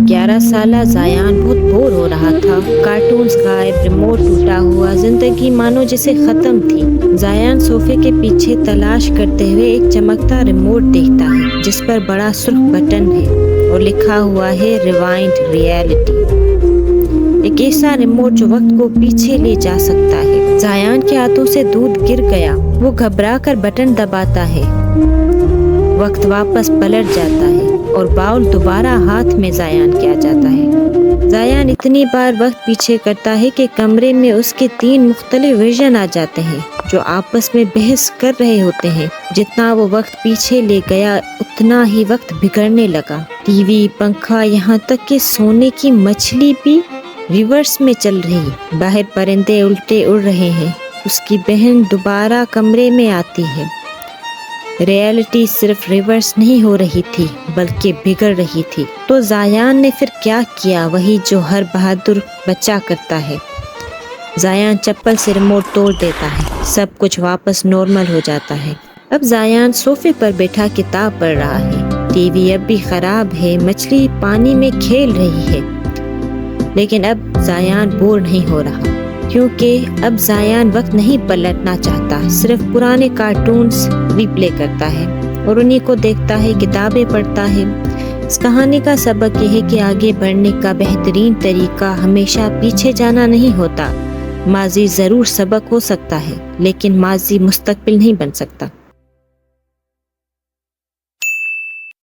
11 سالہ زایان بہت بور ہو رہا تھا۔ کارٹونز غائب، ریموٹ ٹوٹا ہوا، زندگی مانو جسے ختم تھی۔ زایان صوفے کے پیچھے تلاش کرتے ہوئے ایک چمکتا ریموٹ دیکھتا ہے جس پر بڑا سرخ بٹن ہے اور لکھا ہوا ہے ریوائنڈ ریئلٹی۔ ایک ایسا ریموٹ جو وقت کو پیچھے لے جا سکتا ہے۔ زایان کے ہاتھوں سے دودھ گر گیا۔ وہ گھبرا کر بٹن دباتا ہے، وقت واپس پلٹ جاتا ہے اور باؤل دوبارہ ہاتھ میں زایان کے آ جاتا ہے۔ زایان اتنی بار وقت پیچھے کرتا ہے کہ کمرے میں اس کے 3 مختلف ورژن آ جاتے ہیں جو آپس میں بحث کر رہے ہوتے ہیں۔ جتنا وہ وقت پیچھے لے گیا اتنا ہی وقت بگڑنے لگا۔ ٹی وی، پنکھا، یہاں تک کہ سونے کی مچھلی بھی ریورس میں چل رہی۔ باہر پرندے الٹے اڑ رہے ہیں۔ اس کی بہن دوبارہ کمرے میں آتی ہے۔ ریئلٹی صرف ریورس نہیں ہو رہی تھی بلکہ بگڑ رہی تھی۔ تو زایان نے پھر کیا کیا؟ وہی جو ہر بہادر بچہ کرتا ہے۔ زایان چپل سے ریموٹ توڑ دیتا ہے۔ سب کچھ واپس نارمل ہو جاتا ہے۔ اب زایان صوفے پر بیٹھا کتاب پڑھ رہا ہے۔ ٹی وی اب بھی خراب ہے، مچھلی پانی میں کھیل رہی ہے، لیکن اب زایان بور نہیں ہو رہا، کیونکہ اب زایان وقت نہیں پلٹنا چاہتا، صرف پرانے کارٹونز ری پلے کرتا ہے اور انہی کو دیکھتا ہے، کتابیں پڑھتا ہے۔ اس کہانی کا سبق یہ ہے کہ آگے بڑھنے کا بہترین طریقہ ہمیشہ پیچھے جانا نہیں ہوتا۔ ماضی ضرور سبق ہو سکتا ہے، لیکن ماضی مستقبل نہیں بن سکتا۔